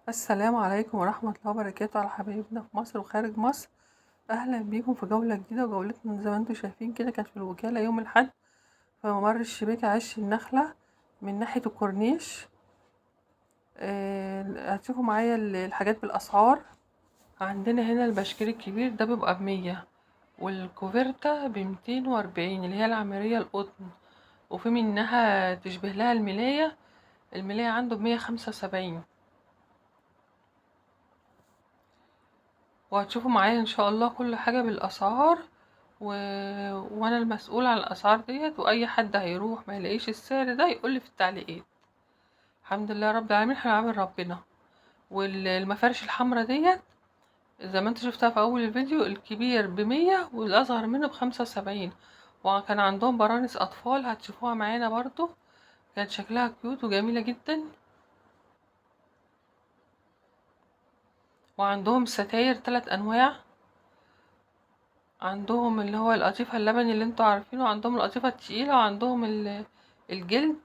السلام عليكم ورحمة الله وبركاته على حبايبنا في مصر وخارج مصر. أهلا بيكم في جولة جديدة، وجولتنا زي ما انتم شايفين كده كانت في الوكالة يوم الأحد في ممر الشباك عش النخلة من ناحية الكورنيش. هتشوفوا معايا الحاجات بالأسعار. عندنا هنا البشكير الكبير ده بيبقى ب100، والكوفرتا ب240 اللي هي العملية القطن، وفي منها تشبه لها الملاية. الملاية عنده ب175. وهتشوفوا معايا ان شاء الله كل حاجة بالاسعار و... وانا المسؤول عن الاسعار ديت، واي حد هيروح ما يلاقيش السعر ده يقولي في التعليقات. الحمد لله رب العالمين، احنا عامل ربنا. والمفارش الحمرا ديت زي ما انت شفتها في اول الفيديو، الكبير ب100 والاصغر منه ب75. وكان عندهم برانس اطفال هتشوفوها معانا برضو، كانت شكلها كيوت وجميلة جدا. وعندهم ستاير 3 انواع. عندهم اللي هو القطيفة اللبني اللي انتوا عارفينه، عندهم القطيفة التقيلة، وعندهم الجلد.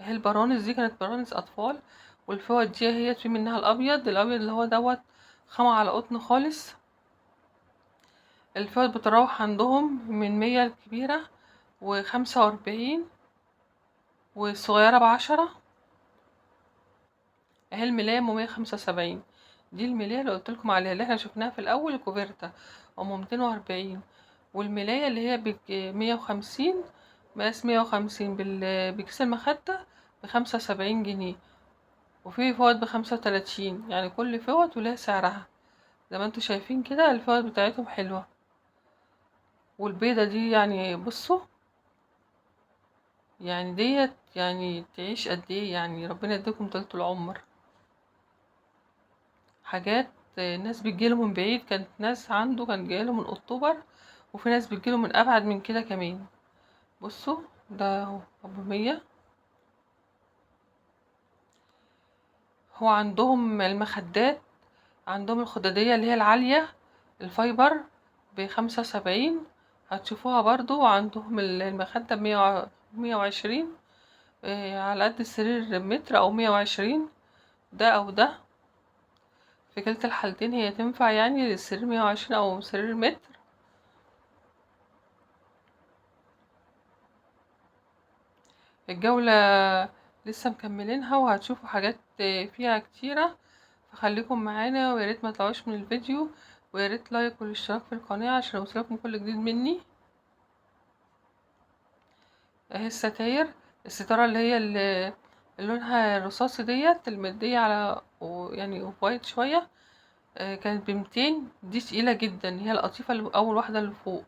هي البرانس دي كانت برانس أطفال، والفوط دي هي في منها الأبيض اللي هو دوت خامة على قطن خالص. الفوط بتروح عندهم من 100 الكبيرة و45، والصغيرة ب10. اهي الملاية ب175. دي الملاية اللي قلتلكم عليها اللي احنا شفناها في الأول، الكوفرتا ام 240. والملاية اللي هي 150، مقاس 150 بكيس المخدة ب75 جنيه. وفي فوط ب35، يعني كل فوط ولها سعرها. زي ما انتوا شايفين كده الفوط بتاعتهم حلوة. والبيضة دي يعني بصوا، يعني ديت يعني تعيش قد ايه، يعني ربنا يديكم طولة العمر. حاجات ناس بتجيله من بعيد، كانت ناس عنده كان جايله من اكتوبر، وفي ناس بتجيله من ابعد من كده كمان. بصوا ده ابو 100. هو عندهم المخدات، عندهم الخدادية اللي هي العالية الفايبر ب75. هتشوفوها برضو. وعندهم المخدة ب120، على قد السرير متر أو 120، ده أو ده. في كلتا الحالتين هي تنفع، يعني للسرير 120 أو سرير متر. الجولة لسه مكملينها، وهتشوفوا حاجات فيها كتيرة. فخليكم معانا، وياريت ما تطلعوش من الفيديو، وياريت لايك والاشتراك في القناة عشان يوصلكم كل جديد مني. اهي الستاير، الستارة اللي هي اللي لونها الرصاصي ديت المدية على يعني اوف وايت شوية، كانت ب200. دي تقيلة جدا، هي القطيفة اللي أول واحدة اللي فوق.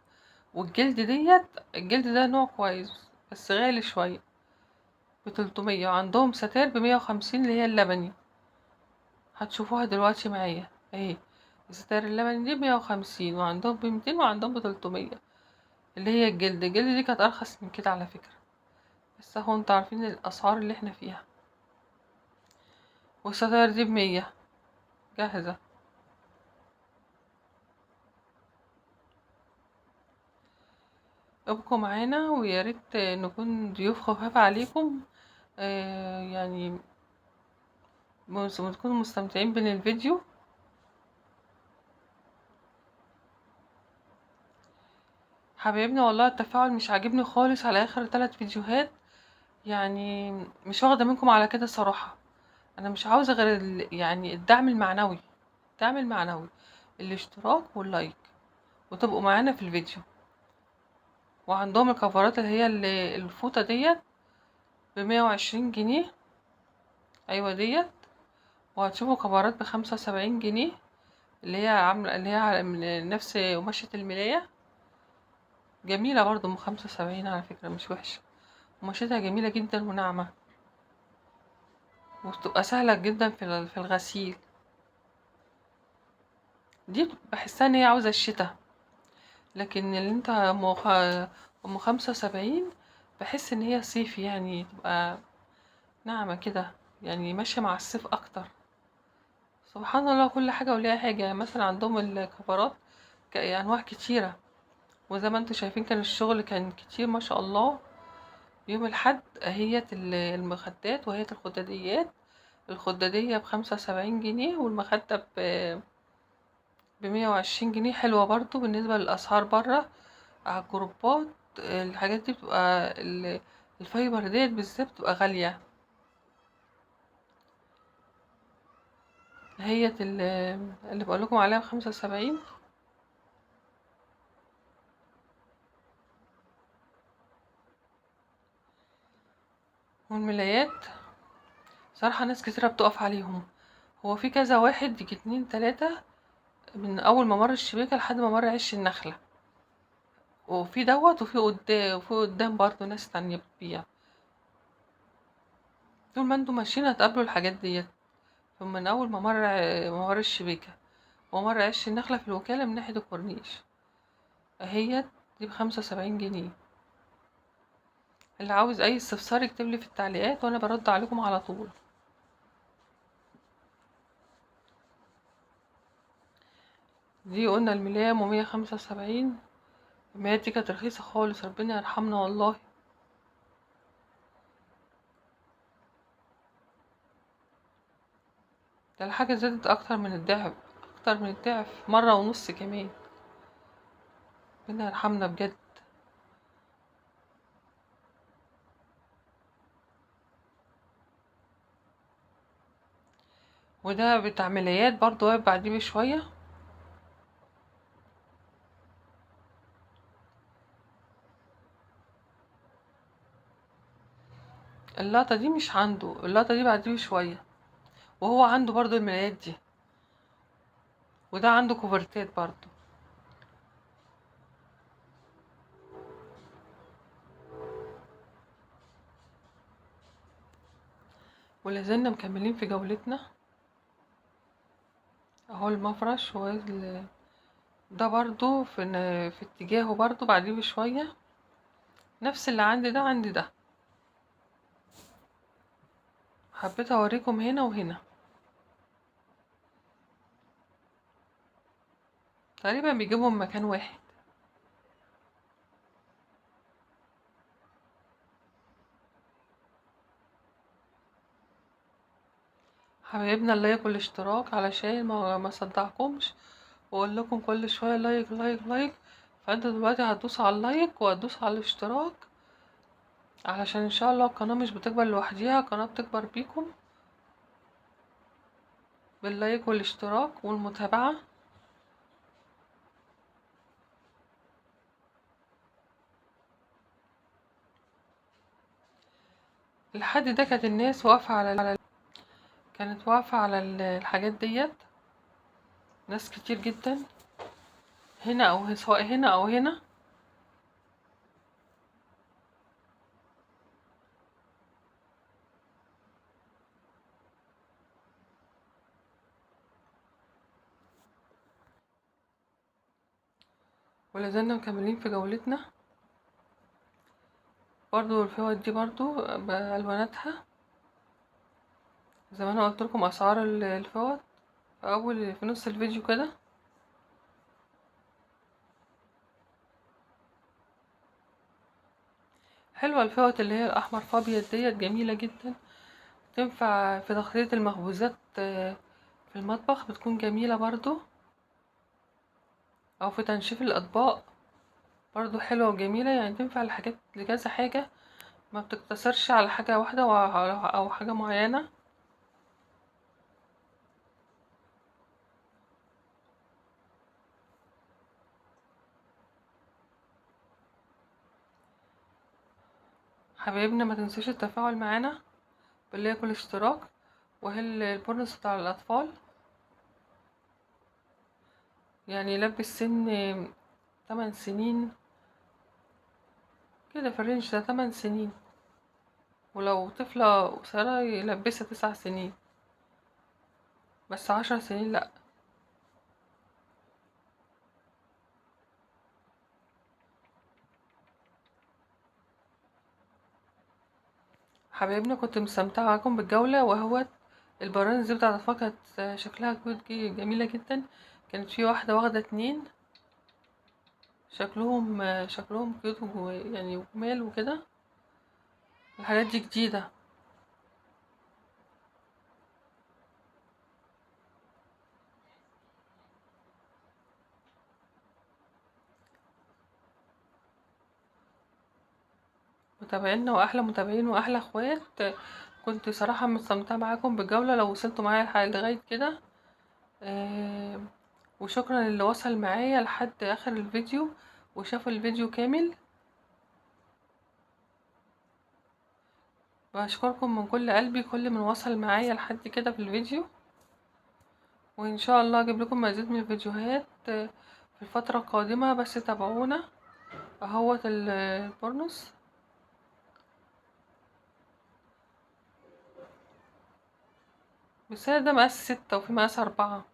والجلد ديت، الجلد ده نوع كويس بس غالي شوية، ب300. وعندهم ستاير ب150 اللي هي اللبني، هتشوفوها دلوقتي معايا اهي. الستاير اللبني دي 150، وعندهم ب200، وعندهم ب300 اللي هي الجلد دي كانت أرخص من كده على فكرة. بس اهو انتوا عارفين الأسعار اللي احنا فيها. والستاير دي ب100 جاهزة. ابقوا معانا، وياريت نكون ضيوف خفاف عليكم، يعني تكونوا مستمتعين بين الفيديو. حبايبنا والله التفاعل مش عاجبني خالص على اخر 3 فيديوهات، يعني مش واخده منكم على كده صراحه. انا مش عاوزه غير يعني الدعم المعنوي، الدعم المعنوي، الاشتراك واللايك، وتبقوا معانا في الفيديو. وعندهم الكفرات اللي هي الفوطه ديت ب120 جنيه. ايوه ديت. وهتشوفوا كفرات ب75 جنيه، اللي هي عامله اللي هي من نفس قماشة الملاية. جميلة برضو ب75 على فكرة، مش وحشة. قماشتها جميلة جدا وناعمة، وبتبقى سهلة جدا في الغسيل. دي بحسها ان هي عاوزة الشتا، لكن اللي انت ام 75 بحس ان هي صيفي، يعني تبقى ناعمة كده، يعني ماشية مع الصيف اكتر. سبحان الله، كل حاجة وليها حاجة. يعني مثلا عندهم الكفرات انواع كتيرة. وزي ما انتوا شايفين كان الشغل كان كتير ما شاء الله. يوم الحد اهيت المخدات وهي الخداديات الخدادية ب75 جنيه، والمخدة ب120 جنيه. حلوة برضو بالنسبة للأسعار برا على الجروبات. الحاجات دي بتبقى الفايبر ديت بالذات بتبقى غالية. هي اللي بقولكم عليها ب75. والملايات صراحة ناس كتيرة بتقف عليهم. هو في كذا واحد، يجي 2 3 من أول ما مر الشباكة لحد ما مر عش النخلة. وفي دوت وفي قدام برضه ناس تانية بتبيع. طول ما انتوا ماشيين هتقابلوا الحاجات ديت. من أول ما مر الشباكة ومر عش النخلة في الوكالة من ناحية الكورنيش. اهي دي ب75 جنيه. اللي عاوز أي استفسار يكتبلي في التعليقات وأنا برد عليكم على طول. دي قلنا الملاية ب175. الملايات دي كانت رخيصة خالص، ربنا يرحمنا والله. ده الحاجة زادت أكتر من الضعف، أكتر من الضعف، مرة ونص كمان. ربنا يرحمنا بجد. وده بتاع ملايات برضه واقف بعديه بشوية. اللقطة دي مش عنده، اللقطة دي بعديه بشوية. وهو عنده برضه الملايات دي. وده عنده كوفرتات برضه. ولازلنا مكملين في جولتنا. اهو المفرش ده برضه في اتجاهه برضه بعديه بشوية. نفس اللي عندي ده عندي ده. حبيت اوريكم هنا وهنا. تقريبا بيجيبهم من مكان واحد. حبايبنا اللايك والاشتراك علشان ما صدعكمش واقول لكم كل شويه لايك لايك لايك. فانت دلوقتي هتدوس على اللايك وهتدوس على الاشتراك، علشان ان شاء الله القناه مش بتكبر لوحديها، القناه بتكبر بيكم باللايك والاشتراك والمتابعه. الحد ده كانت الناس واقفه كانت واقفه على الحاجات ديت. ناس كتير جدا هنا او سواء هنا او هنا. ولازلنا مكملين في جولتنا. برضو الفوط دي برضو بألواناتها زي ما انا قلت لكم اسعار الفوط في نص الفيديو كده. حلوة الفوط اللي هي الأحمر فابيض ديت، جميلة جدا. تنفع في تخليط المخبوزات في المطبخ، بتكون جميلة برضو. أو في تنشيف الأطباق برضو حلوة وجميلة، يعني تنفع لحاجات لكذا حاجة، ما بتقتصرش على حاجة واحدة أو حاجة معينة. حبايبنا ما تنسوش التفاعل معانا باللايك والاشتراك. وهي البونص بتاع الأطفال، يعني يلبس سن 8 سنين كده، في الرينج ده 8 سنين. ولو طفلة قصيرة يلبسها 9 سنين، بس 10 سنين لأ. حبايبنا كنت مستمتعة معاكم بالجولة. وهو البرانز دي بتاعت الأطفال كانت شكلها جميلة جدا. كانت في واحدة واخدة 2، شكلهم كيوت يعني وجمال وكده. الحاجات دي جديدة. متابعينا واحلى متابعين واحلى اخوات. كنت صراحة مستمتعة معاكم بالجولة لو وصلتوا معايا لغاية كده. آه، وشكرا اللي وصل معايا لحد اخر الفيديو وشافوا الفيديو كامل. بشكركم من كل قلبي كل من وصل معايا لحد كده في الفيديو. وان شاء الله اجيب لكم مزيد من الفيديوهات في الفترة القادمة، بس تابعونا. اهوت البورنوس. بس ده مقاس 6 وفي مقاس 4.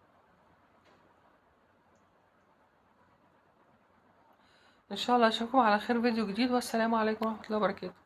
ان شاء الله اشوفكم على خير فيديو جديد، والسلام عليكم ورحمة الله وبركاته.